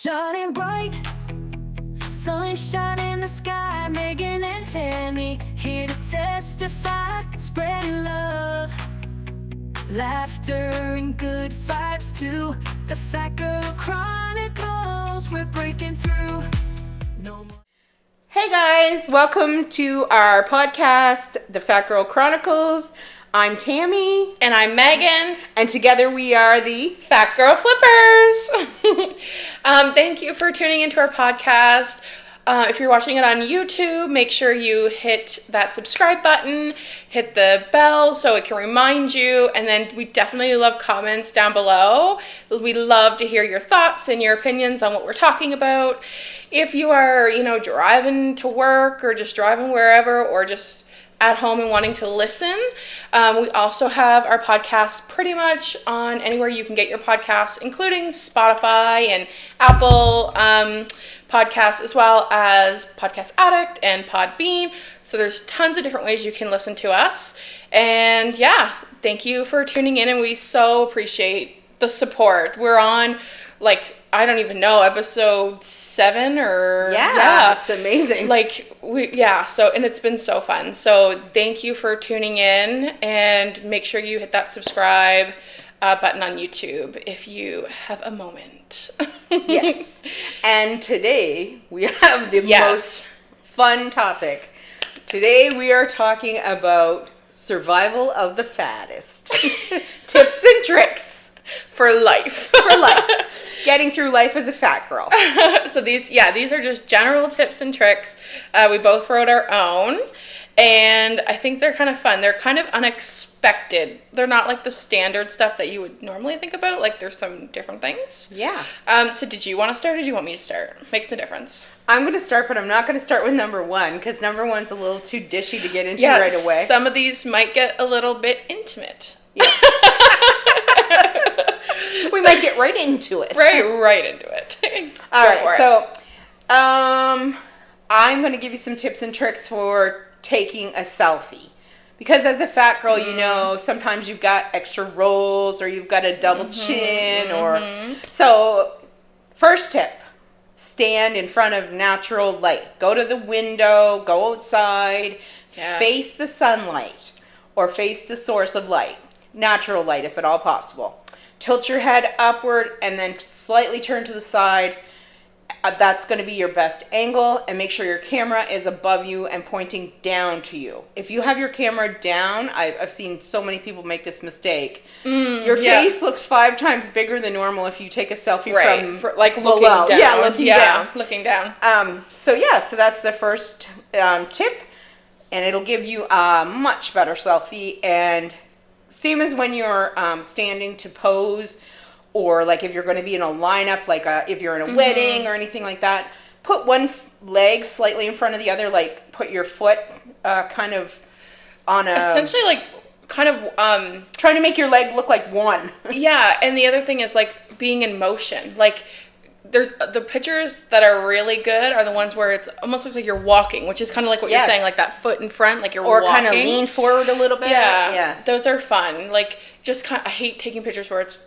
Shining bright, sunshine in the sky. Megan and Tammy here to testify, spreading love, laughter and good vibes too. The Fat Girl Chronicles, we're breaking through. No more. Hey guys, welcome to our podcast, The Fat Girl Chronicles. I'm Tammy. And I'm Megan. And together we are the Fat Girl Flippers. Thank you for tuning into our podcast. If you're watching it on YouTube, make sure you hit that subscribe button, hit the bell so it can remind you, and then we definitely love comments down below. We love to hear your thoughts and your opinions on what we're talking about. If you are, driving to work or just driving wherever or just at home and wanting to listen, we also have our podcast pretty much on anywhere you can get your podcasts, including Spotify and Apple podcasts, as well as Podcast Addict and Podbean. So there's tons of different ways you can listen to us. And yeah, thank you for tuning in, and we so appreciate the support. We're on, I don't even know, episode 7 or... Yeah, it's amazing. And it's been so fun. So thank you for tuning in, and make sure you hit that subscribe button on YouTube if you have a moment. Yes. And today we have the most fun topic. Today we are talking about survival of the fattest. Tips and tricks. For life. For life. Getting through life as a fat girl. So these are just general tips and tricks. We both wrote our own, and I think they're kind of fun. They're kind of unexpected. They're not like the standard stuff that you would normally think about. Like, there's some different things. Yeah. So did you want to start, or do you want me to start? Makes no difference. I'm going to start, but I'm not going to start with number 1, because number 1's a little too dishy to get into right away. Some of these might get a little bit intimate. Yes. We might get right into it. Right into it. All right, so I'm going to give you some tips and tricks for taking a selfie. Because as a fat girl, sometimes you've got extra rolls or you've got a double chin. So, first tip, stand in front of natural light. Go to the window, go outside, face the sunlight or face the source of light. Natural light, if at all possible. Tilt your head upward and then slightly turn to the side. That's going to be your best angle, and make sure your camera is above you and pointing down to you. If you have your camera down, I've seen so many people make this mistake. Your face looks 5 times bigger than normal if you take a selfie from looking below. down. Yeah, looking down. So that's the first tip, and it'll give you a much better selfie. And same as when you're standing to pose, or like if you're going to be in a lineup, if you're in a wedding or anything like that, put one leg slightly in front of the other, put your foot kind of on a... Essentially, trying to make your leg look like one. Yeah, and the other thing is, being in motion. There's the pictures that are really good are the ones where it's almost looks like you're walking, which is kind of like what you're saying, like that foot in front, like you're walking. Or kind of lean forward a little bit. Yeah. Those are fun. I hate taking pictures where it's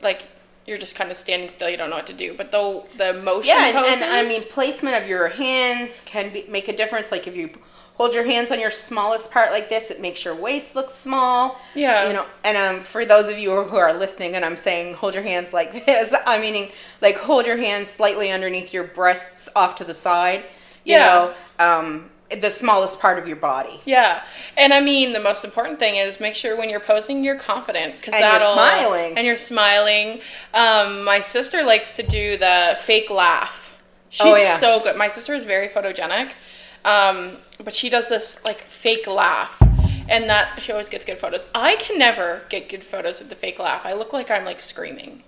you're just kind of standing still, you don't know what to do. But the motion poses... and placement of your hands can make a difference. Like if you hold your hands on your smallest part like this, it makes your waist look small. Yeah. And for those of you who are listening and I'm saying hold your hands like this, I'm meaning hold your hands slightly underneath your breasts off to the side. The smallest part of your body. Yeah. And the most important thing is make sure when you're posing, you're confident. And you're smiling. My sister likes to do the fake laugh. She's so good. My sister is very photogenic. But she does this fake laugh. And that she always gets good photos. I can never get good photos of the fake laugh. I look like I'm screaming.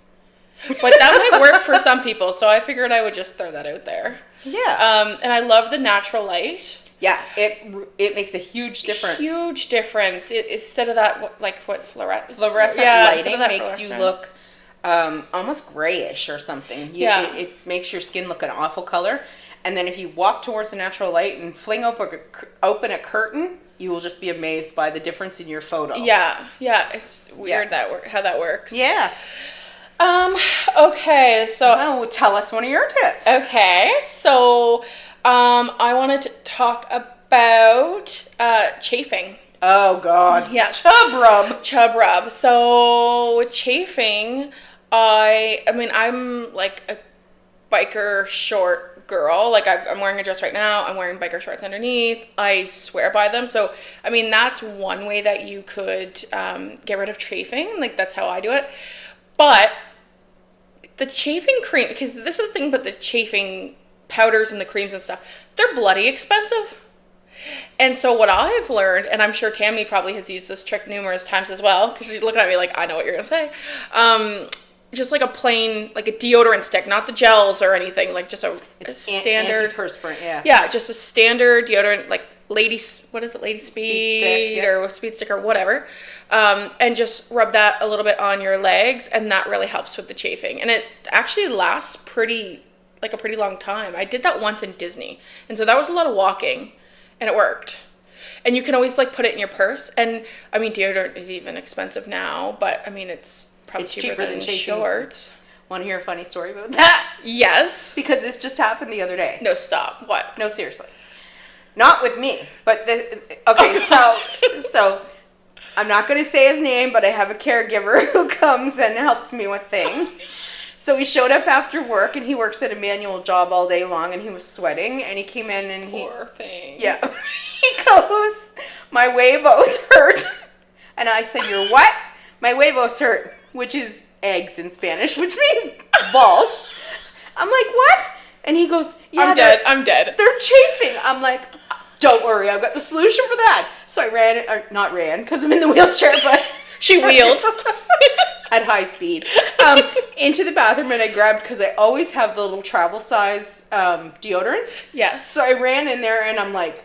But that might work for some people. So I figured I would just throw that out there. Yeah. And I love the natural light. Yeah, it makes a huge difference. Huge difference. Instead of that, fluorescent lighting makes you look almost grayish or something. It makes your skin look an awful color. And then if you walk towards the natural light and fling open a curtain, you will just be amazed by the difference in your photo. Yeah, it's weird how that works. Yeah. Okay, so Oh, tell us one of your tips. okay, so I wanted to talk about chafing. Oh, God. Yeah. Chub rub. Chub rub. So chafing, I mean, I'm like a biker short girl. Like I'm wearing a dress right now. I'm wearing biker shorts underneath. I swear by them. So I mean, that's one way that you could get rid of chafing. Like that's how I do it. But the chafing cream, because this is the thing, but the chafing powders and the creams and stuff, they're bloody expensive. And so what I've learned, and I'm sure Tammy probably has used this trick numerous times as well, because she's looking at me like, I know what you're going to say. Just like a plain, like a deodorant stick, not the gels or anything, like just a standard. Antiperspirant, yeah. Yeah, just a standard deodorant, like Lady Speed stick, yeah. or Speed Stick or whatever. And just rub that a little bit on your legs, and that really helps with the chafing. And it actually lasts a pretty long time. I did that once in Disney, and so that was a lot of walking. And it worked. And you can always like put it in your purse. And I mean, deodorant is even expensive now, but I mean, it's probably cheaper than shorts. Want to hear a funny story about that? Yes. Because this just happened the other day. No, stop. What? No, seriously. Not with me, but okay, so I'm not going to say his name, but I have a caregiver who comes and helps me with things. So he showed up after work, and he works at a manual job all day long, and he was sweating, and he came in and Poor thing. Yeah. He goes, my huevos hurt. And I said, your what? My huevos hurt, which is eggs in Spanish, which means balls. I'm like, what? And he goes, yeah, I'm dead. They're chafing. I'm like, don't worry, I've got the solution for that. So I not ran, because I'm in the wheelchair, but... She wheeled. At high speed. Into the bathroom, and I grabbed, because I always have the little travel size deodorants. Yes. So I ran in there, and I'm like,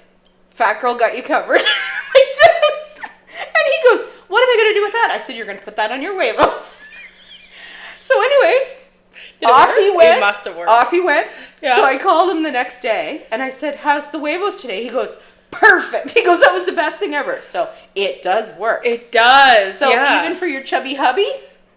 fat girl got you covered. Like this. And he goes, what am I going to do with that? I said, you're going to put that on your huevos. So anyways, off he went. It must have worked. Off he went. Yeah. So I called him the next day, and I said, how's the huevos today? He goes, perfect. He goes, that was the best thing ever. So it does work. It does. So yeah. even for your chubby hubby.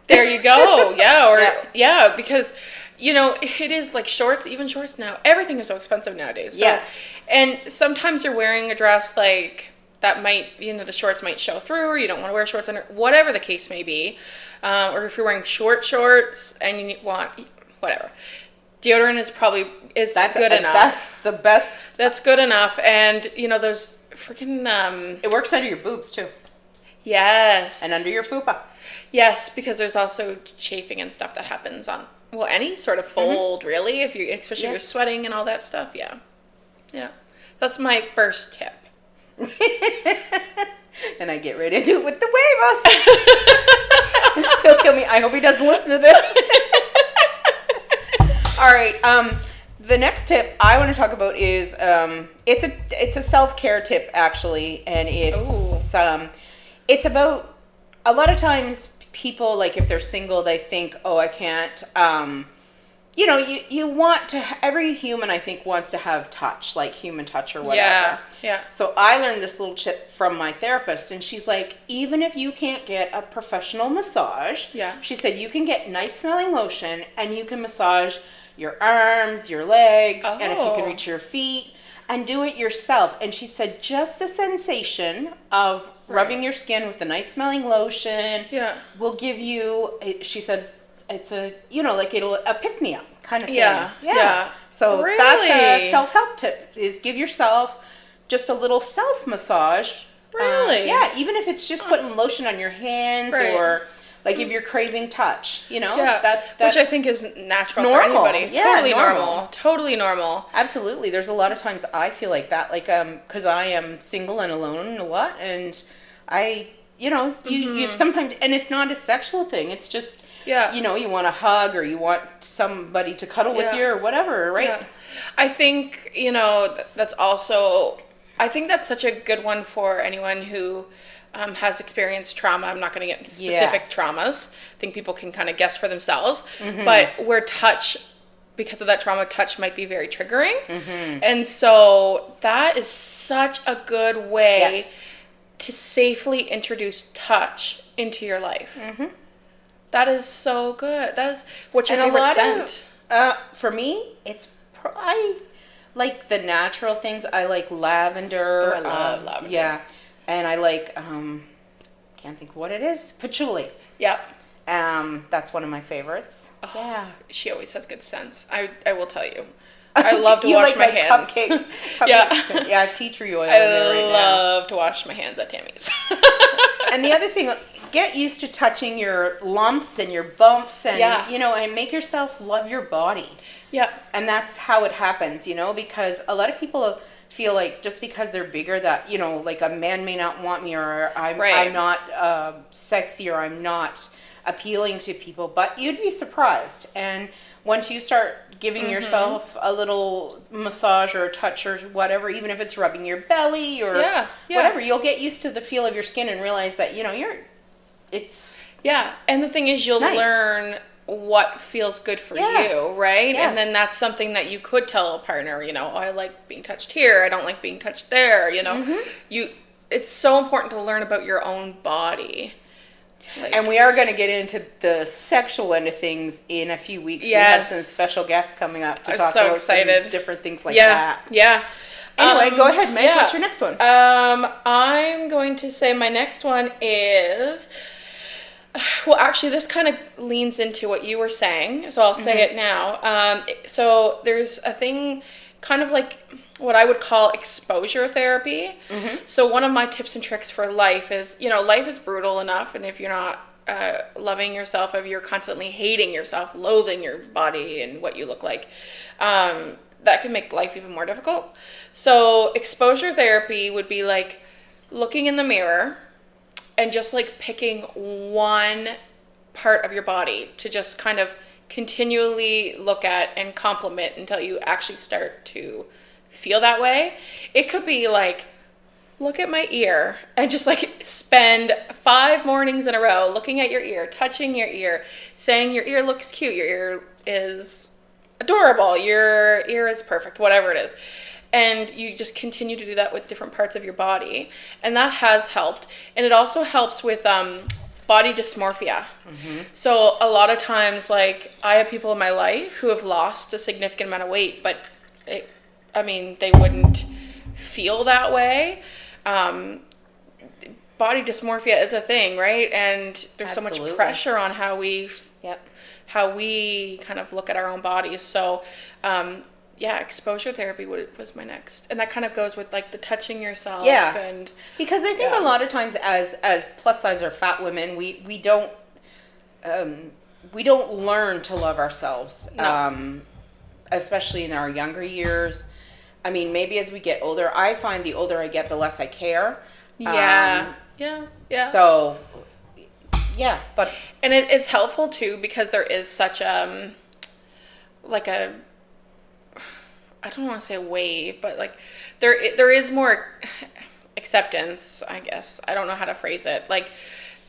There you go. Yeah. Or Yeah. Because you know, it is like shorts, even shorts now. Everything is so expensive nowadays. So, Yes. And sometimes you're wearing a dress like that might, you know, the shorts might show through, or you don't want to wear shorts under, whatever the case may be. Or if you're wearing shorts and you want, whatever. Deodorant is probably, good enough. That's the best. That's good enough. And, you know, those freaking, It works under your boobs too. yes. And under your fupa. Yes, because there's also chafing and stuff that happens on, well, any sort of fold, really, if you, especially if you're Yes. sweating and all that stuff. Yeah. Yeah. That's my first tip. And I get right into it with the huevos. He'll kill me. I hope he doesn't listen to this. All right. The next tip I want to talk about is it's a self-care tip actually, and it's about, a lot of times people, like if they're single, they think, oh, I can't. You know, you want to, every human I think wants to have touch, like human touch or whatever. Yeah. Yeah. So I learned this little tip from my therapist, and she's like, even if you can't get a professional massage, Yeah. she said you can get nice smelling lotion and you can massage your arms, your legs, and if you can Oh. reach your feet, and do it yourself. And she said just the sensation of rubbing your skin with the nice smelling lotion Yeah. will give you, she said, it's a, you know, like it'll a pick me up kind of thing. Yeah, yeah. So that's a Really? self-help tip, is give yourself just a little self massage. Really? Yeah, even if it's just putting lotion on your hands, Right. or like if you're craving touch, you know, Yeah. that Which I think is natural Normal. for anybody. Yeah, Totally normal. normal. Totally normal. absolutely. There's a lot of times I feel like that, like because I am single and alone a lot, and I, you know, you sometimes, and it's not a sexual thing. It's just, Yeah. you know, you want a hug or you want somebody to cuddle with Yeah. you or whatever, right? Yeah. I think, you know, that's also, I think that's such a good one for anyone who has experienced trauma. I'm not going to get into specific Yes. traumas. I think people can kind of guess for themselves. But where touch, because of that trauma, touch might be very triggering. And so that is such a good way Yes. to safely introduce touch into your life. That is so good. That's what's your And a favorite lot scent? for me, I like the natural things. I like lavender. Oh, I love lavender. Yeah, and I like can't think what it is. Patchouli. Yep. That's one of my favorites. Oh, Yeah. She always has good scents. I will tell you. I love to You wash like my hands. Cupcake Yeah. scent. Yeah, I have tea tree oil in I there right now. love to wash my hands at Tammy's. And the other thing, get used to touching your lumps and your bumps and, Yeah. and make yourself love your body. Yeah. And that's how it happens, because a lot of people feel like just because they're bigger that, like a man may not want me or I'm not sexy or I'm not appealing to people, but you'd be surprised. And once you start giving yourself a little massage or a touch or whatever, even if it's rubbing your belly or whatever, you'll get used to the feel of your skin and realize that, it's Yeah, and the thing is you'll nice. learn what feels good for you, right? Yes. And then that's something that you could tell a partner, I like being touched here, I don't like being touched there, it's so important to learn about your own body. And we are going to get into the sexual end of things in a few weeks. Yes. We have some special guests coming up to talk so about excited. some different things like that. Yeah. Anyway, go ahead, Meg. What's your next one? I'm going to say my next one is... Well, actually, this kind of leans into what you were saying, so I'll say it now. So there's a thing kind of like what I would call exposure therapy. So one of my tips and tricks for life is, life is brutal enough, and if you're not loving yourself, if you're constantly hating yourself, loathing your body and what you look like, that can make life even more difficult. So exposure therapy would be like looking in the mirror and just like picking one part of your body to just kind of continually look at and compliment until you actually start to feel that way. It could be like, look at my ear and just like spend 5 mornings in a row looking at your ear, touching your ear, saying your ear looks cute, your ear is adorable, your ear is perfect, whatever it is. And you just continue to do that with different parts of your body. And that has helped. And it also helps with body dysmorphia. So a lot of times, like, I have people in my life who have lost a significant amount of weight, but they wouldn't feel that way. Body dysmorphia is a thing, right? And there's so much pressure on how we kind of look at our own bodies. So, exposure therapy was my next, and that kind of goes with like the touching yourself. Yeah, and because I think a lot of times as plus size or fat women, we don't learn to love ourselves, especially in our younger years. I mean, maybe as we get older, I find the older I get, the less I care. Yeah. So, yeah, but and it's helpful too because there is such like a, I don't want to say a wave, but like there is more acceptance, I guess. I don't know how to phrase it. Like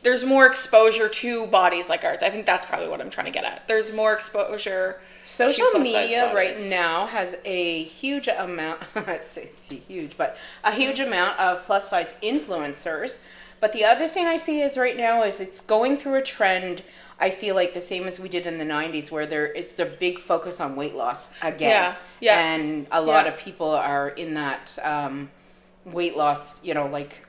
there's more exposure to bodies like ours. I think that's probably what I'm trying to get at. There's more exposure. Social media right now has a huge amount, it's huge, but a huge amount of plus size influencers. But the other thing I see is right now is it's going through a trend. I feel like the same as we did in the 90s where it's a big focus on weight loss again. Yeah. And a lot of people are in that weight loss, like,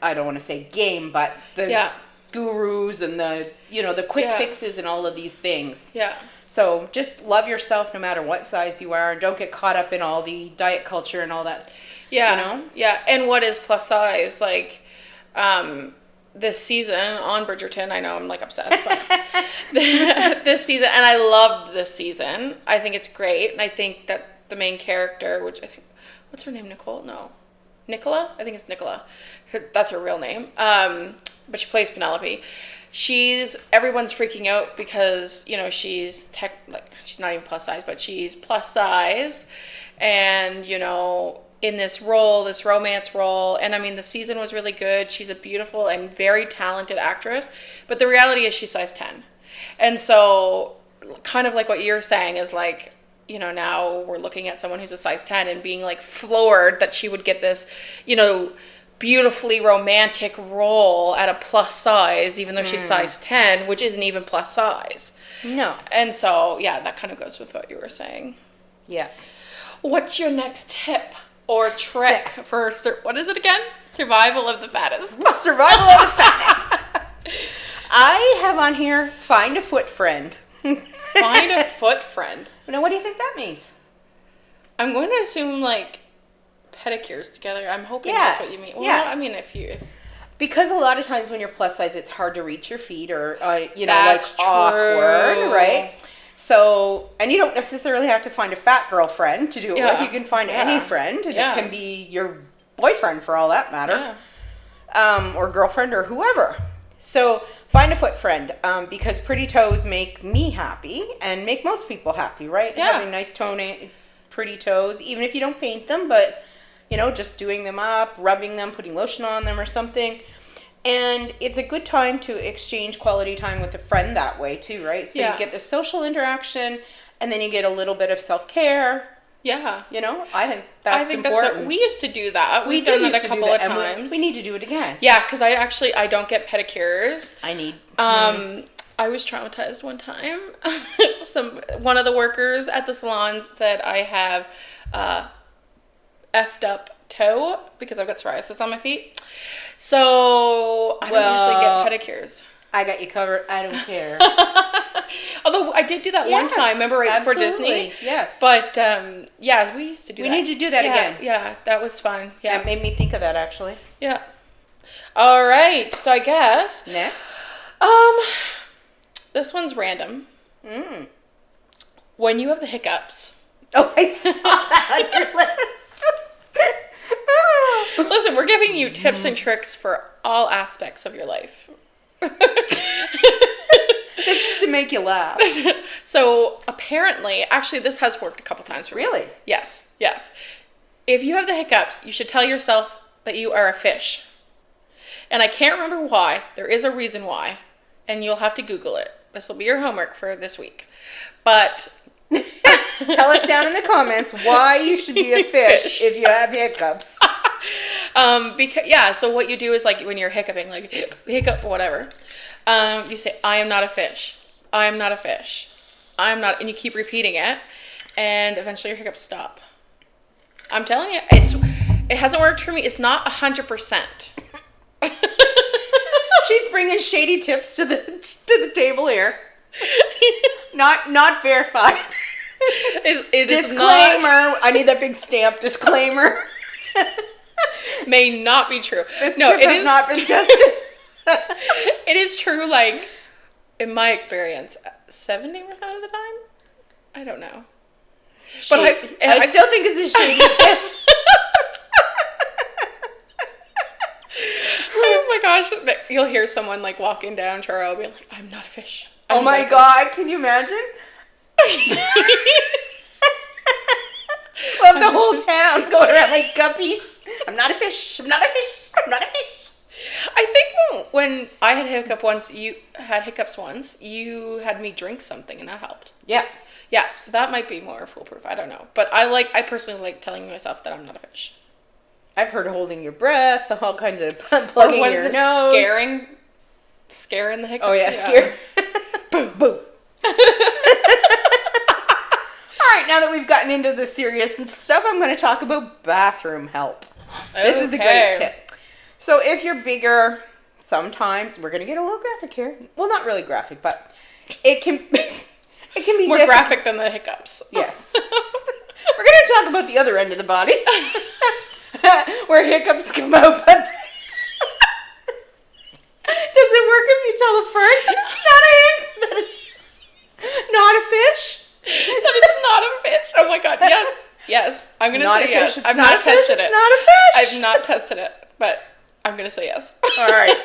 I don't want to say game, but the gurus and the, the quick fixes and all of these things. Yeah. So just love yourself no matter what size you are and don't get caught up in all the diet culture and all that. Yeah. Yeah. And what is plus size? Like, this season on Bridgerton, I know I'm like obsessed, but this season, and I loved this season. I think it's great. And I think that the main character, which I think, what's her name? Nicole? No. Nicola? I think it's Nicola. That's her real name. But she plays Penelope. Everyone's freaking out because, she's she's not even plus size, but she's plus size. And, in this role, this romance role. And I mean, the season was really good. She's a beautiful and very talented actress. But the reality is she's size 10. And so kind of like what you're saying is like, now we're looking at someone who's a size 10 and being like floored that she would get this, beautifully romantic role at a plus size, even though she's size 10, which isn't even plus size. No. And so, yeah, that kind of goes with what you were saying. Yeah. What's your next tip or trick for, what is it again? Survival of the fattest. Survival of the fattest. I have on here, find a foot friend. Find a foot friend. Now, what do you think that means? I'm going to assume, like, pedicures together. I'm hoping Yes, that's what you mean. Well, yes. I mean, if you... Because a lot of times when you're plus size, it's hard to reach your feet or, That's awkward, true. right? So, and you don't necessarily have to find a fat girlfriend to do it Yeah. with. You can find any friend, and Yeah. it can be your boyfriend for all that matter, or girlfriend or whoever. So, find a foot friend, because pretty toes make me happy and make most people happy, right? Yeah. Having nice pretty toes, even if you don't paint them, but just doing them up, rubbing them, putting lotion on them or something. And it's a good time to exchange quality time with a friend that way too, right? So Yeah. you get the social interaction, and then you get a little bit of self-care. Yeah. I think that's important. We used to do that. We We've done used that a to do couple of that, and times. we need to do it again. Yeah, because I don't get pedicures. I need. I was traumatized one time. One of the workers at the salon said I have effed up toe because I've got psoriasis on my feet. So I don't usually get pedicures. I got you covered. I don't care. Although I did do that one time, remember, right before absolutely. Disney? Yes. But yeah, we used to do that. We need to do that again. Yeah, that was fun. Yeah. That made me think of that actually. Yeah. All right. So I guess Next. this one's random. When you have the hiccups. Oh, I saw that on your list. Listen, we're giving you tips and tricks for all aspects of your life. This is to make you laugh. So apparently, actually, this has worked a couple times for me. Really? Yes. If you have the hiccups, you should tell yourself that you are a fish. And I can't remember why. There is a reason why. And you'll have to Google it. This will be your homework for this week. But tell us down in the comments why you should be a fish if you have hiccups. So what you do is, like, when you're hiccuping, like hiccup whatever, you say, I am not a fish. I am not a fish. I am not, and you keep repeating it, and eventually your hiccups stop. I'm telling you, it hasn't worked for me. It's not 100%. She's bringing shady tips to the table here. Not verified. It is Disclaimer. I need that big stamp. Disclaimer. may not be true. This tip has not been tested. It is true, like, in my experience, 70% of the time? I don't know. But I still think it's a shady tip. Oh my gosh, you'll hear someone, like, walking down Charo being like, I'm not a fish. Oh my God, can you imagine? Well, the whole town going around like guppies. I'm not a fish. I'm not a fish. I'm not a fish. I think when I had hiccups once, you had me drink something and that helped. Yeah. Yeah, so that might be more foolproof. I don't know. But I personally like telling myself that I'm not a fish. I've heard holding your breath, all kinds of plugging your nose. Scaring the hiccups. Oh yeah, scare. Boom, boom. All right, now that we've gotten into the serious stuff, I'm going to talk about bathroom help. This is a great tip. So if you're bigger, sometimes we're going to get a little graphic here. Well, not really graphic, but it can be more graphic than the hiccups. Yes. We're going to talk about the other end of the body, where hiccups come out. But does it work if you tell a friend that it's not a hiccup? That it's not a fish? That it's not a fish. Oh my God, yes. I'm going to say yes. I've not tested it. It's not a fish. I've not tested it, but I'm going to say yes. All right.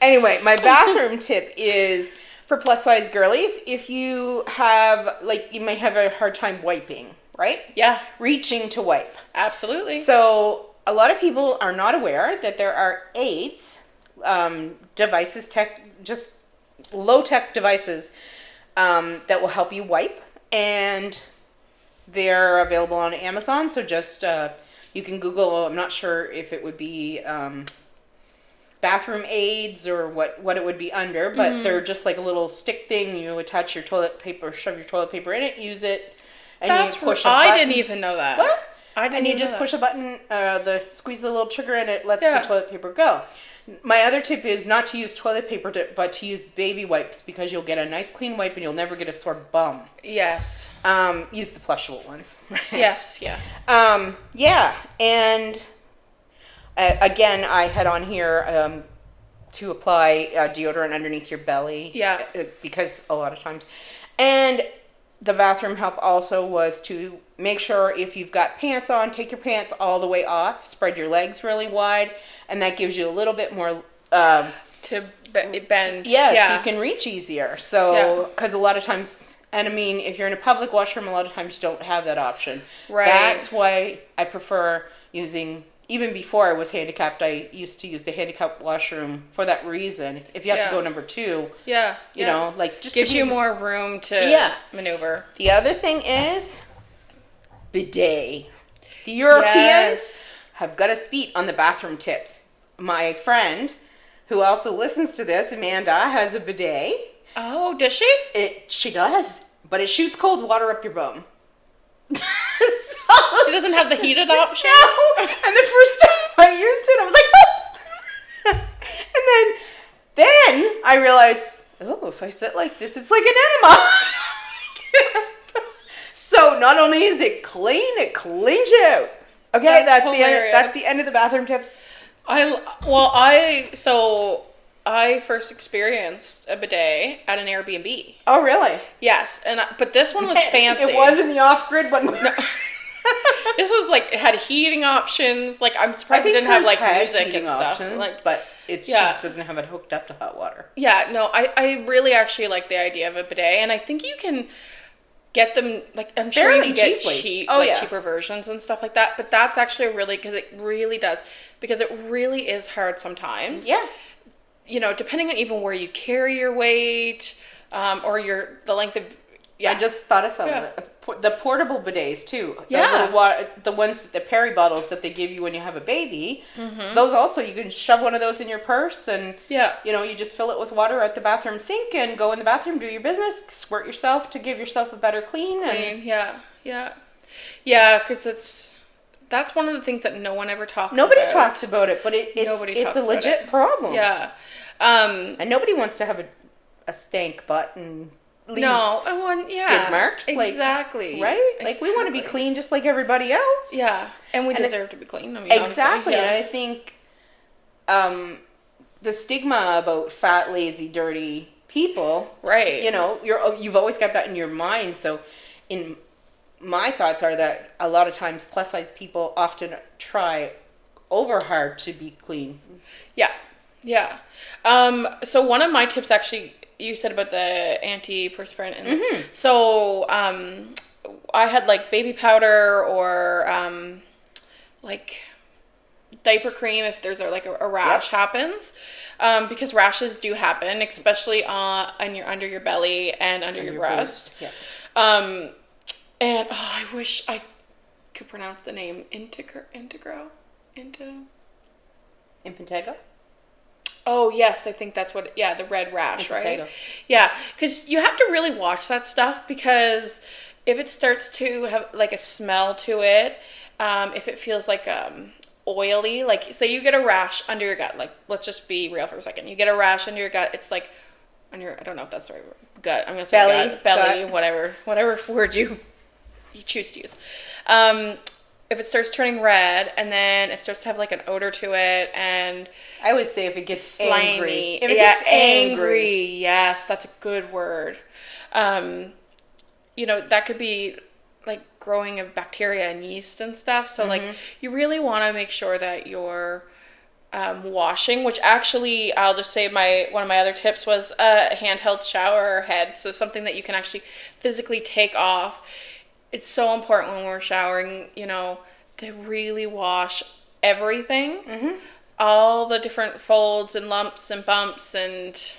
Anyway, my bathroom tip is for plus size girlies. If you have, you might have a hard time wiping, right? Yeah. Reaching to wipe. Absolutely. So a lot of people are not aware that there are aids, devices, just low-tech devices that will help you wipe. And they're available on Amazon, so just You can Google, I'm not sure if it would be bathroom aids or what it would be under, but they're just like a little stick thing. You attach your toilet paper, shove your toilet paper in it, use it, and you push a button. I didn't even know that. What? I didn't and you even just know push a button, squeeze the little trigger, and it lets Yeah. the toilet paper go. My other tip is not to use toilet paper, but to use baby wipes, because you'll get a nice clean wipe and you'll never get a sore bum. Yes. Use the flushable ones. Yes, yeah. Yeah, and again, I had on here to apply deodorant underneath your belly. Yeah. Because a lot of times. And the bathroom help also was to make sure if you've got pants on, take your pants all the way off, spread your legs really wide, and that gives you a little bit more... to bend. so you can reach easier. So, because a lot of times, and I mean, if you're in a public washroom, a lot of times you don't have that option. Right. That's why I prefer using... Even before I was handicapped, I used to use the handicapped washroom for that reason. If you have to go number 2, you know, like just gives you more room to maneuver. The other thing is bidet. The Europeans have got us beat on the bathroom tips. My friend, who also listens to this, Amanda, has a bidet. Oh, does she? She does, but it shoots cold water up your bum. She doesn't have the heated option? No. And the first time I used it, I was like, oh. And then I realized, oh, if I sit like this, it's like an enema. So not only is it clean, it cleans you out. Okay, that's the end of the bathroom tips. I first experienced a bidet at an Airbnb. Oh, really? Yes, but this one was fancy. It wasn't the off-grid one. No. This was like, it had heating options. Like, I'm surprised it didn't have like music and stuff. Like, but it just doesn't have it hooked up to hot water. Yeah, no, I really actually like the idea of a bidet, and I think you can get them, like, I'm sure you can get cheaper versions and stuff like that. But that's actually because it really is hard sometimes. Yeah. You know, depending on even where you carry your weight, or the length of... Yeah. I just thought of some of it. The portable bidets, too. Yeah. The ones, the Perry bottles that they give you when you have a baby. Mm-hmm. Those also, you can shove one of those in your purse and, you know, you just fill it with water at the bathroom sink and go in the bathroom, do your business, squirt yourself to give yourself a better clean. Yeah, because that's one of the things that no one ever talks about. Nobody talks about it, but it's a legit problem. Yeah. And nobody wants to have a stank butt and leave skid marks. Exactly. Right? Like, we want to be clean just like everybody else. Yeah. And we deserve to be clean. I mean, exactly. Yeah. And I think the stigma about fat, lazy, dirty people, right? You know, you've always got that in your mind. So my thoughts are that a lot of times plus size people often try over hard to be clean. Yeah. So one of my tips, actually, you said about the antiperspirant. And so I had like baby powder or like diaper cream if there's a rash happens. Because rashes do happen, especially under your belly and under your breast. Yeah. And I wish I could pronounce the name Impetigo. Oh, yes, I think that's what... Yeah, the red rash, right? Yeah, because you have to really watch that stuff, because if it starts to have, like, a smell to it, if it feels, like, oily, like, say you get a rash under your gut, like, let's just be real for a second. You get a rash under your gut, it's, like, on your... I don't know if that's the right word. Gut. I'm going to say belly, whatever word you choose to use. If it starts turning red and then it starts to have like an odor to it, and I would say if it gets slimy. Angry. If it gets angry. Yes, that's a good word. You know, that could be like growing of bacteria and yeast and stuff. So like you really want to make sure that you're washing, which actually I'll just say one of my other tips was a handheld shower head. So something that you can actually physically take off. It's so important when we're showering, you know, to really wash everything, all the different folds and lumps and bumps and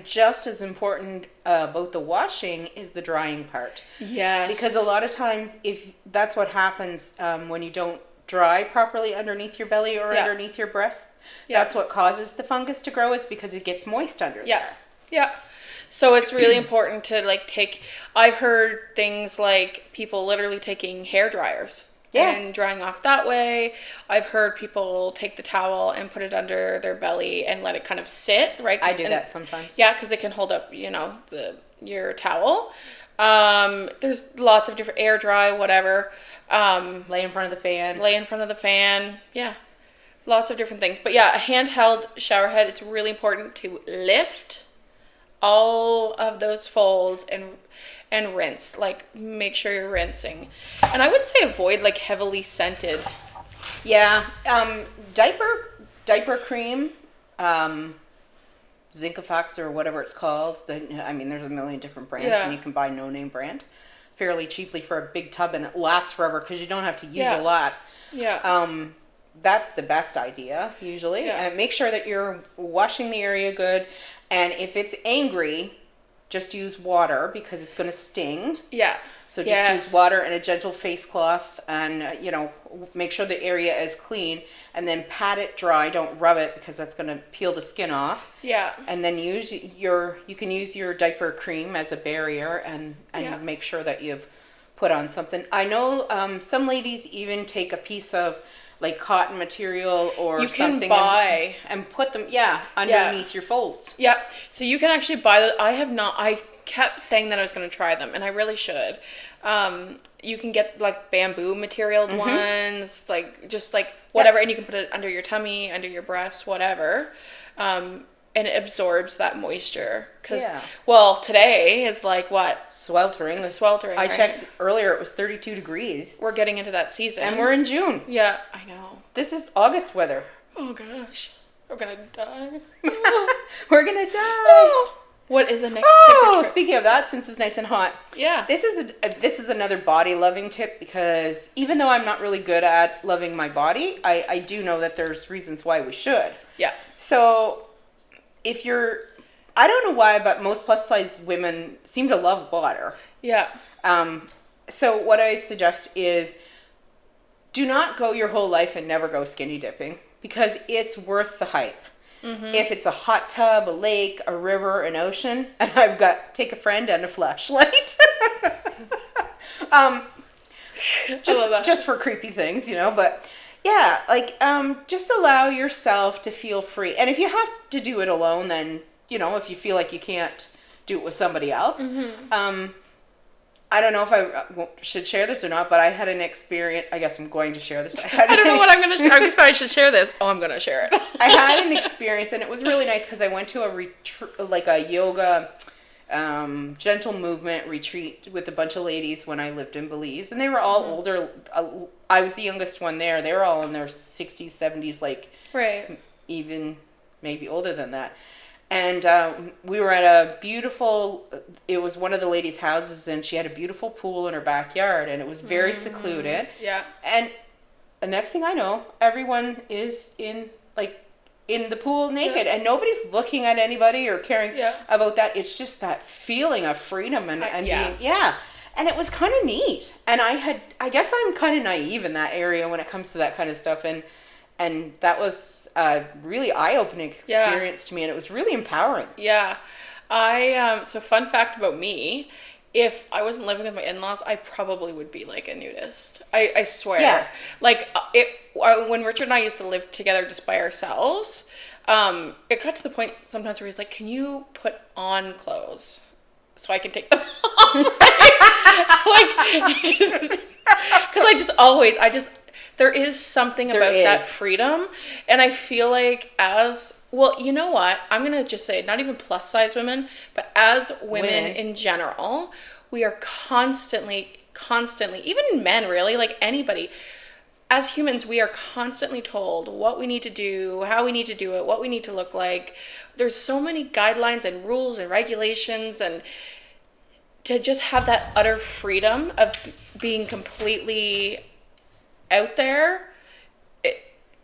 just as important about the washing is the drying part. Yes. Because a lot of times, if that's what happens when you don't dry properly underneath your belly or underneath your breasts. That's what causes the fungus to grow, is because it gets moist under there. Yeah. So it's really important to like I've heard things like people literally taking hair dryers and drying off that way. I've heard people take the towel and put it under their belly and let it kind of sit, right? I do that sometimes. Yeah, because it can hold up, your towel. There's lots of different air dry, whatever. Lay in front of the fan. Yeah. Lots of different things. But yeah, a handheld shower head, it's really important to lift all of those folds and rinse. Like, make sure you're rinsing. And I would say avoid like heavily scented. Yeah. Diaper cream, Zincafox or whatever it's called. I mean, there's a million different brands, and you can buy no-name brand fairly cheaply for a big tub, and it lasts forever because you don't have to use a lot. Yeah. That's the best idea, usually. Yeah. And make sure that you're washing the area good. And if it's angry, just use water because it's going to sting. Yeah. So just use water and a gentle face cloth, and make sure the area is clean, and then pat it dry. Don't rub it because that's going to peel the skin off. Yeah. And then you can use your diaper cream as a barrier, and make sure that you've put on something. I know some ladies even take a piece of like cotton material or something and put them underneath your folds. Yeah. So you can actually buy those. I kept saying that I was going to try them, and I really should. You can get like bamboo material ones, like just like whatever, and you can put it under your tummy, under your breast, whatever. And it absorbs that moisture. Well, today is like what? Sweltering. I checked earlier, it was 32 degrees. We're getting into that season. And we're in June. Yeah, I know. This is August weather. Oh gosh. We're gonna die. We're gonna die. Oh. What is the next tip? Speaking of that, since it's nice and hot. Yeah. This is another body loving tip, because even though I'm not really good at loving my body, I do know that there's reasons why we should. Yeah. So I don't know why, but most plus size women seem to love water. Yeah. So what I suggest is do not go your whole life and never go skinny dipping, because it's worth the hype. If it's a hot tub, a lake, a river, an ocean, and take a friend and a flashlight. Just for creepy things, but yeah, like, just allow yourself to feel free. And if you have to do it alone, then, if you feel like you can't do it with somebody else, I don't know if I should share this or not, but I had an experience. I guess I'm going to share this. I don't know what I'm going to share. If I should share this. Oh, I'm going to share it. I had an experience, and it was really nice because I went to a yoga, gentle movement retreat with a bunch of ladies when I lived in Belize, and they were all older. I was the youngest one there. They were all in their 60s, 70s, like even maybe older than that. And we were at it was one of the ladies' houses, and she had a beautiful pool in her backyard, and it was very secluded. Yeah. And the next thing I know, everyone is in the pool naked, and nobody's looking at anybody or caring about that. It's just that feeling of freedom and being, and it was kind of neat. And I guess I'm kind of naive in that area when it comes to that kind of stuff, and that was a really eye-opening experience to me, and it was really empowering. Yeah. So fun fact about me, if I wasn't living with my in-laws, I probably would be like a nudist. I swear. Yeah. Like, when Richard and I used to live together just by ourselves, it got to the point sometimes where he's like, can you put on clothes so I can take them off? Because there is something about that freedom. And I feel like you know what? I'm going to just say, not even plus size women, but as women in general, we are constantly, even men really, like anybody, as humans, we are constantly told what we need to do, how we need to do it, what we need to look like. There's so many guidelines and rules and regulations, and to just have that utter freedom of being completely out there,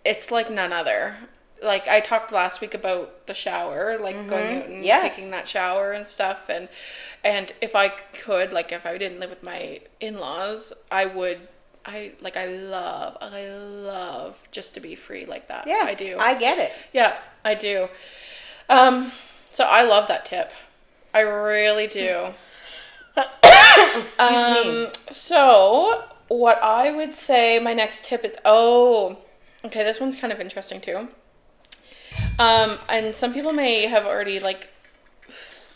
it's like none other. Like, I talked last week about the shower, like going out and taking that shower and stuff, and if I could, like, if I didn't live with my in-laws, I would I love just to be free like that. Yeah, I do. I get it. Yeah, I do. So I love that tip. I really do. Excuse me. So what I would say my next tip is, okay, this one's kind of interesting too. And some people may have already like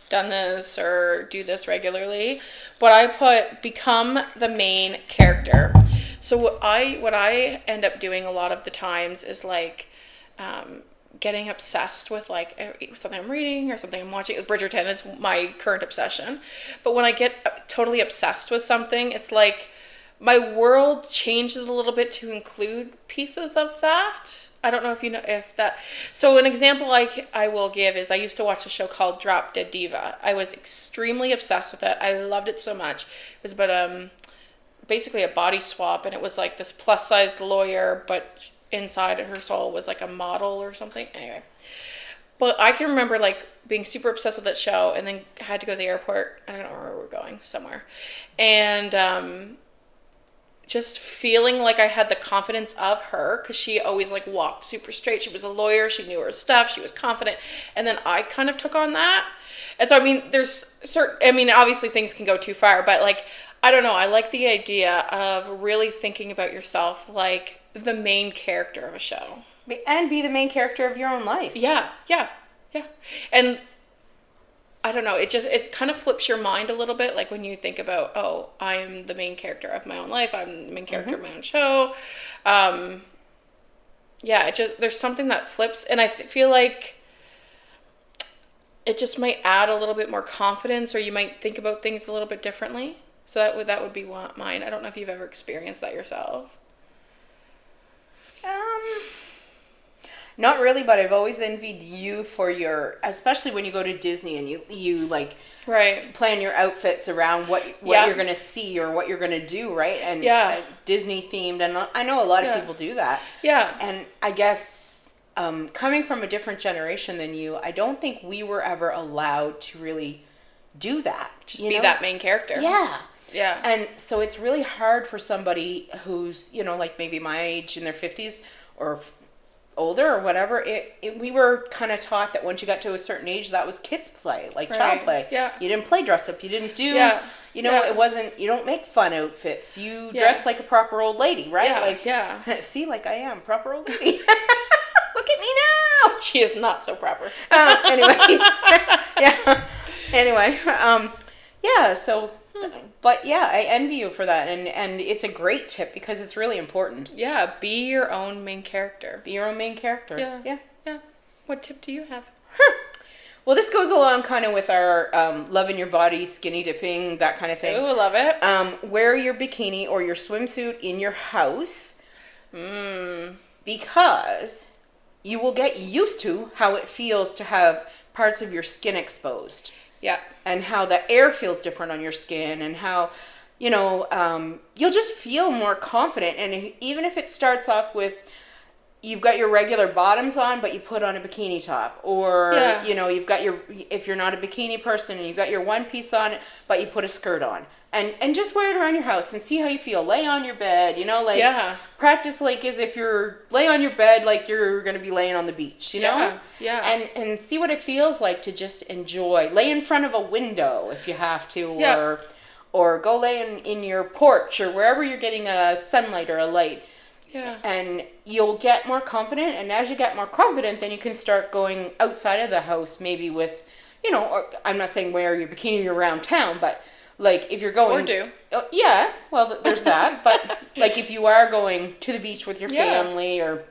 done this or do this regularly, but I put become the main character. So what I end up doing a lot of the times is like getting obsessed with like something I'm reading or something I'm watching. Bridgerton is my current obsession. But when I get totally obsessed with something, it's like my world changes a little bit to include pieces of that. I don't know if you know if that. So an example I will give is I used to watch a show called Drop Dead Diva. I was extremely obsessed with it. I loved it so much. It was about basically a body swap, and it was like this plus sized lawyer, but inside her soul was like a model or something. Anyway, but I can remember like being super obsessed with that show, and then had to go to the airport. I don't know where we're going, somewhere, and just feeling like I had the confidence of her, because she always like walked super straight. She was a lawyer. She knew her stuff. She was confident. And then I kind of took on that. And so, I mean, obviously things can go too far, but like, I don't know. I like the idea of really thinking about yourself like the main character of a show. And be the main character of your own life. Yeah. And I don't know, it kind of flips your mind a little bit, like when you think about, oh, I'm the main character of my own life, I'm the main character of my own show. There's something that flips, and I feel like it just might add a little bit more confidence, or you might think about things a little bit differently. So that would be mine. I don't know if you've ever experienced that yourself. Not really, but I've always envied you for especially when you go to Disney and you like plan your outfits around what you're going to see or what you're going to do, right? And Disney themed, and I know a lot of people do that. Yeah. And I guess coming from a different generation than you, I don't think we were ever allowed to really do that. Just be that main character. Yeah. Yeah. And so it's really hard for somebody who's, like maybe my age, in their 50s or older or whatever, we were kind of taught that once you got to a certain age, that was kids play, like child play. Yeah. You didn't play dress up. You didn't do, it wasn't, you don't make fun outfits. You dress like a proper old lady, right? See, like I am, proper old lady. Look at me now. She is not so proper. Anyway. Anyway, so... But yeah, I envy you for that, and it's a great tip because it's really important. Yeah, be your own main character. Be your own main character. Yeah. What tip do you have? Well, this goes along kind of with our loving your body, skinny dipping, that kind of thing. Ooh, love it. Wear your bikini or your swimsuit in your house. Because you will get used to how it feels to have parts of your skin exposed. Yeah. And how the air feels different on your skin, and how, you'll just feel more confident. And even if it starts off with, you've got your regular bottoms on, but you put on a bikini top. Or, you've got if you're not a bikini person, and you've got your one piece on, but you put a skirt on. And just wear it around your house and see how you feel. Lay on your bed, practice like as if you're lay on your bed like you're going to be laying on the beach, Yeah. And see what it feels like to just enjoy. Lay in front of a window if you have to, or go lay in your porch or wherever you're getting a sunlight or a light. Yeah. And you'll get more confident, and as you get more confident, then you can start going outside of the house, maybe with, or I'm not saying wear your bikini around town, but like if you're going... Or do. Yeah, well, there's that. But like if you are going to the beach with your family or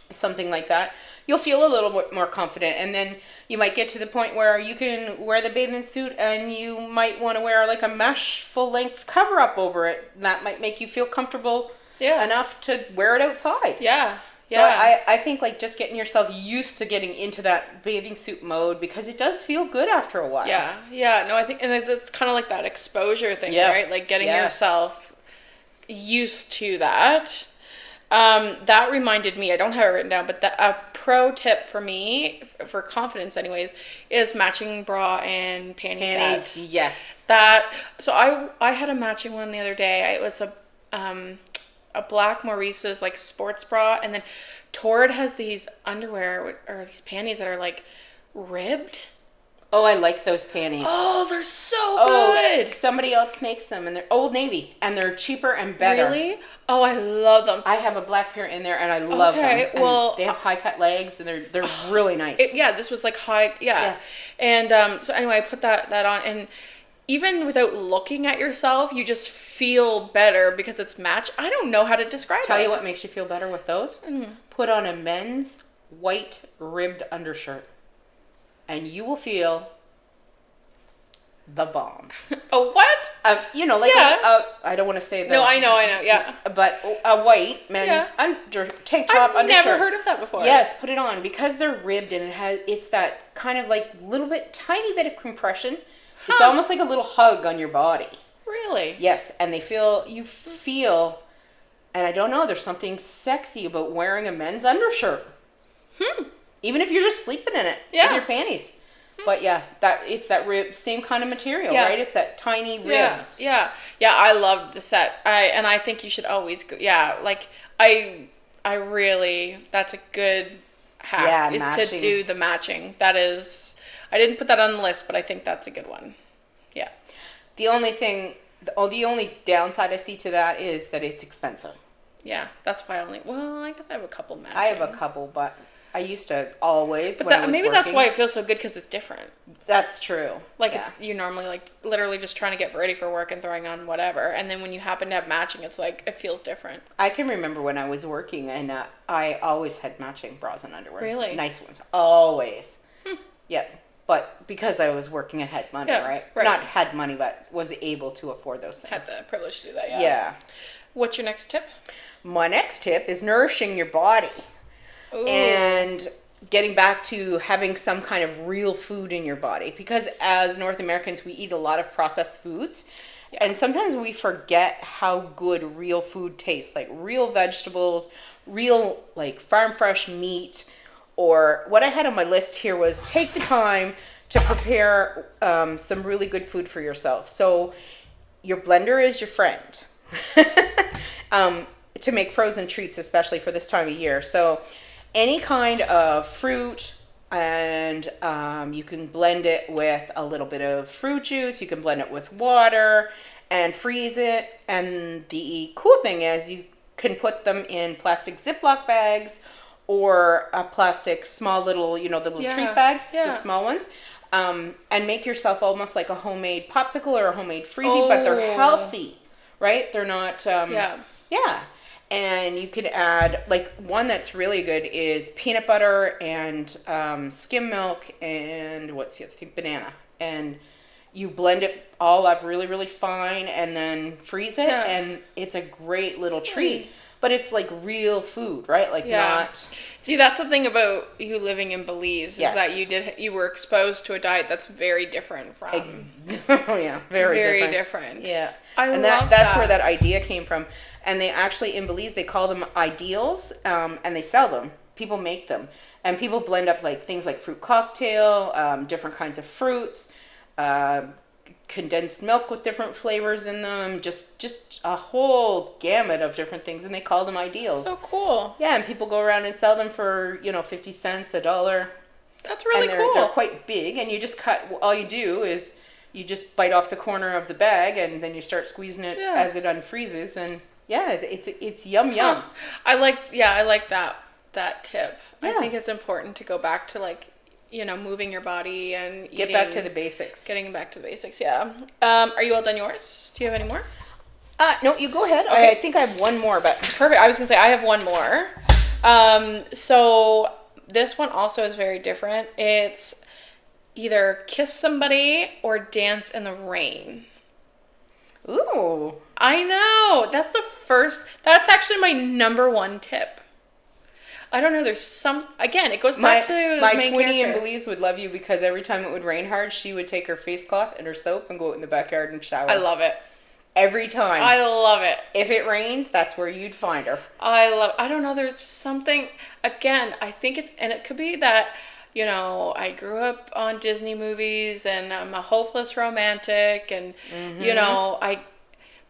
something like that, you'll feel a little bit more confident. And then you might get to the point where you can wear the bathing suit, and you might want to wear like a mesh full-length cover-up over it. That might make you feel comfortable enough to wear it outside. Yeah. So I think like just getting yourself used to getting into that bathing suit mode, because it does feel good after a while. Yeah. No, I think, and it's kind of like that exposure thing, right? Like getting yourself used to that. That reminded me, I don't have it written down, but a pro tip for me, for confidence anyways, is matching bra and panties sets. Yes. So I had a matching one the other day. It was a black Maurice's like sports bra, and then Torrid has these underwear or these panties that are like ribbed. Oh, I like those panties. Oh, they're so good. Somebody else makes them, and they're Old Navy, and they're cheaper and better. Really? Oh, I love them. I have a black pair in there, and I love them. And well, they have high cut legs, and they're really nice. This was like high. Yeah. And so anyway, I put that on, and even without looking at yourself, you just feel better because it's matched. I don't know how to describe it. Tell you what makes you feel better with those? Put on a men's white ribbed undershirt, and you will feel the bomb. A what? I don't want to say that. No, I know, yeah. But a white men's tank top I've undershirt. never heard of that before. Yes, put it on because they're ribbed and it's that kind of like little bit, tiny bit of compression. It's almost like a little hug on your body. Really? Yes, and you feel, and I don't know, there's something sexy about wearing a men's undershirt. Even if you're just sleeping in it with your panties. But it's that rib, same kind of material, right? It's that tiny rib. Yeah. I love the set. I think you should always go. Yeah, like I really, that's a good hack to do the matching. That is, I didn't put that on the list, but I think that's a good one. Yeah. The only downside I see to that is that it's expensive. Yeah, that's why I guess I have a couple matching. I have a couple, but I used to always. But when maybe that's why it feels so good because it's different. That's true. Like you're normally like literally just trying to get ready for work and throwing on whatever, and then when you happen to have matching, it's like it feels different. I can remember when I was working, and I always had matching bras and underwear. Really? Nice ones, always. Yep. But because I was working, I had money, right? Not had money, but was able to afford those things. Had the privilege to do that. Yeah. What's your next tip? My next tip is nourishing your body. Ooh. And getting back to having some kind of real food in your body, because as North Americans we eat a lot of processed foods, and sometimes we forget how good real food tastes, like real vegetables, real like farm fresh meat. Or what I had on my list here was take the time to prepare some really good food for yourself. So your blender is your friend to make frozen treats, especially for this time of year. So any kind of fruit, and you can blend it with a little bit of fruit juice. You can blend it with water and freeze it. And the cool thing is you can put them in plastic Ziploc bags or a plastic small little, the little treat bags, the small ones, and make yourself almost like a homemade popsicle or a homemade freezy, but they're healthy, right? They're not, And you could add, like, one that's really good is peanut butter and skim milk and what's the other thing? Banana. And you blend it all up really, really fine and then freeze it, and it's a great little treat. But it's like real food, right? Like not. See, that's the thing about you living in Belize is that you were exposed to a diet that's very different from. Very different. Yeah, I love that's where that idea came from. And they actually in Belize they call them ideals, and they sell them. People make them, and people blend up like things like fruit cocktail, different kinds of fruits. Condensed milk with different flavors in them, just a whole gamut of different things, and they call them ideals. So cool. Yeah, and people go around and sell them for 50 cents, $1. That's really cool. They're quite big, and you just all you do is you just bite off the corner of the bag, and then you start squeezing it as it unfreezes, and it's yum. I like that tip. I think it's important to go back to like moving your body and eating, get back to the basics. Getting back to the basics, yeah. Are you all done yours? Do you have any more? No, you go ahead. Okay. I think I have one more, but perfect. I was gonna say I have one more. So this one also is very different. It's either kiss somebody or dance in the rain. Ooh. I know. That's actually my number one tip. I don't know. There's it goes back to my main twinnie character. in Belize would love you because every time it would rain hard, she would take her face cloth and her soap and go out in the backyard and shower. I love it. Every time. I love it. If it rained, that's where you'd find her. I don't know. There's just something, again, I think it could be that, I grew up on Disney movies and I'm a hopeless romantic and,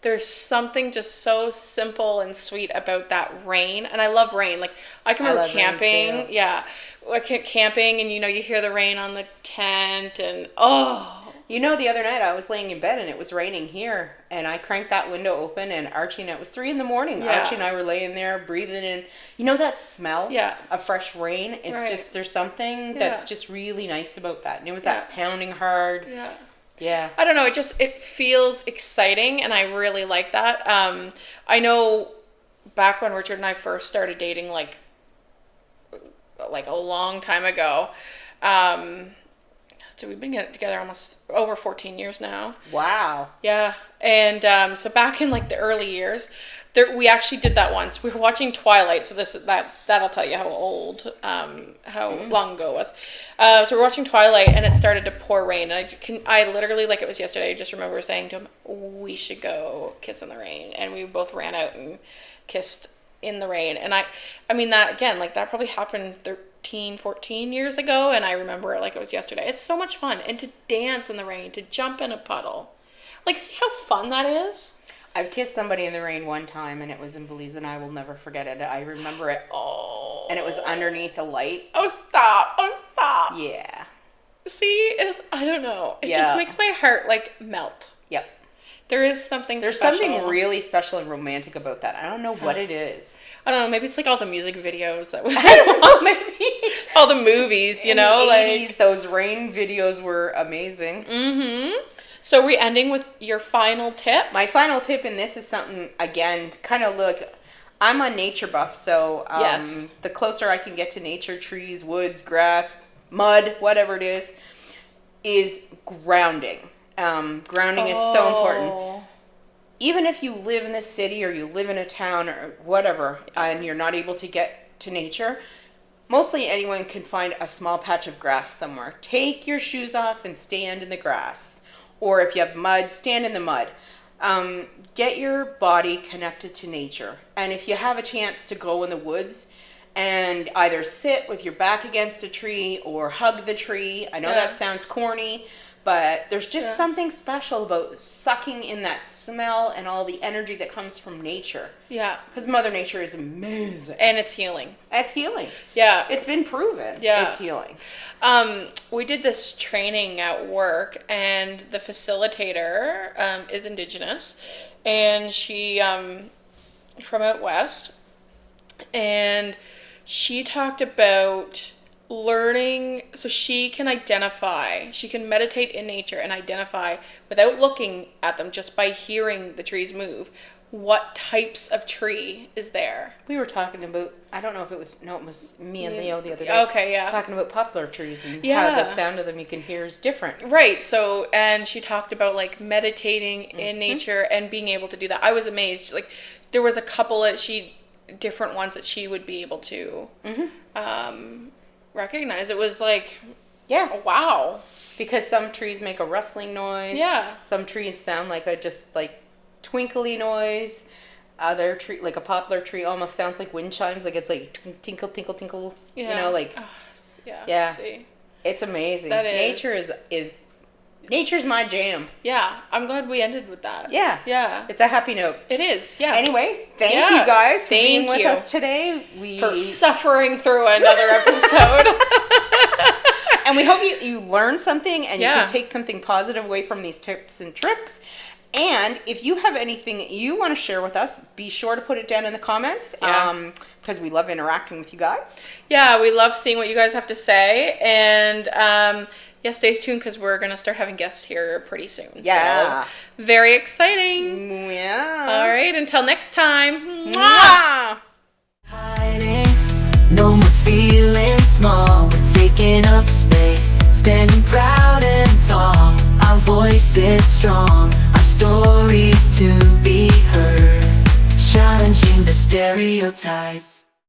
there's something just so simple and sweet about that rain. And I love rain. Like, I can remember love rain, camping. too. Yeah. Like, camping, and, you know, you hear the rain on the tent, and, oh. You know, the other night I was laying in bed and it was raining here, and I cranked that window open, and Archie, and it was 3 a.m. Yeah. Archie and I were laying there breathing in, you know, that smell of fresh rain. It's Right. just, there's something that's just really nice about that. And it was that Yeah. pounding hard. Yeah. Yeah. I don't know. It feels exciting, and I really like that. I know back when Richard and I first started dating, like a long time ago. So we've been together almost over 14 years now. Wow. Yeah. And so back in like the early years, we actually did that once. We were watching Twilight, so that'll tell you how old, how long ago it was. So we're watching Twilight, and it started to pour rain, and I literally, like it was yesterday, I just remember saying to him, we should go kiss in the rain, and we both ran out and kissed in the rain. And I mean, that again, like, that probably happened 14 years ago, and I remember it like it was yesterday. It's so much fun, and to dance in the rain, to jump in a puddle, like, see how fun that is. I've kissed somebody in the rain one time, and it was in Belize, and I will never forget it. I remember it. Oh. And it was underneath a light. Oh, stop. Yeah. See, I don't know. It Yeah. just makes my heart, like, melt. Yep. There is something There's special. something really special and romantic about that. I don't know what it is. I don't know, maybe it's like all the music videos that was I don't know, maybe. all the movies, you In know, the like 80s, those rain videos were amazing. So we're ending with your final tip. My final tip in this is something, again, kind of look, I'm a nature buff, so Yes. the closer I can get to nature, trees, woods, grass, mud, whatever it is grounding. Grounding is so important. Even if you live in the city or you live in a town or whatever, and you're not able to get to nature, mostly anyone can find a small patch of grass somewhere. Take your shoes off and stand in the grass. Or if you have mud, stand in the mud. Get your body connected to nature. And if you have a chance to go in the woods and either sit with your back against a tree or hug the tree, I know that sounds corny, but there's just something special about sucking in that smell and all the energy that comes from nature. Yeah. Because Mother Nature is amazing. And it's healing. It's healing. Yeah. It's been proven. Yeah. It's healing. We did this training at work, and the facilitator is Indigenous, and she from out west, and she talked about learning, so she can meditate in nature and identify without looking at them, just by hearing the trees move, what types of tree is there. We were talking about, I don't know if it was me and Leo the other day. Okay, yeah. Talking about poplar trees and how the sound of them you can hear is different. Right. So, and she talked about like meditating in nature and being able to do that. I was amazed. Like, there was a couple of different ones that she would be able to recognize. It was like, wow. Because some trees make a rustling noise. Yeah. Some trees sound like a just like twinkly noise. Other tree, like a poplar tree, almost sounds like wind chimes. Like it's like tinkle, tinkle, tinkle. Yeah. You know, like yeah. See. It's amazing. That is. Nature is nature's my jam. Yeah. I'm glad we ended with that. Yeah. Yeah. It's a happy note. It is. Yeah. Anyway, thank you guys for being with you us today. for suffering through another episode. And we hope you learn something and you Yeah. can take something positive away from these tips and tricks. And if you have anything you want to share with us, be sure to put it down in the comments. Yeah. Because we love interacting with you guys. Yeah, we love seeing what you guys have to say. And yeah, stay tuned because we're going to start having guests here pretty soon. Yeah. So, very exciting. Yeah. All right, until next time. Mwah. Hiding, no more feeling small. We're taking up space, standing proud and tall. Our voice is strong, our stories to be heard, challenging the stereotypes.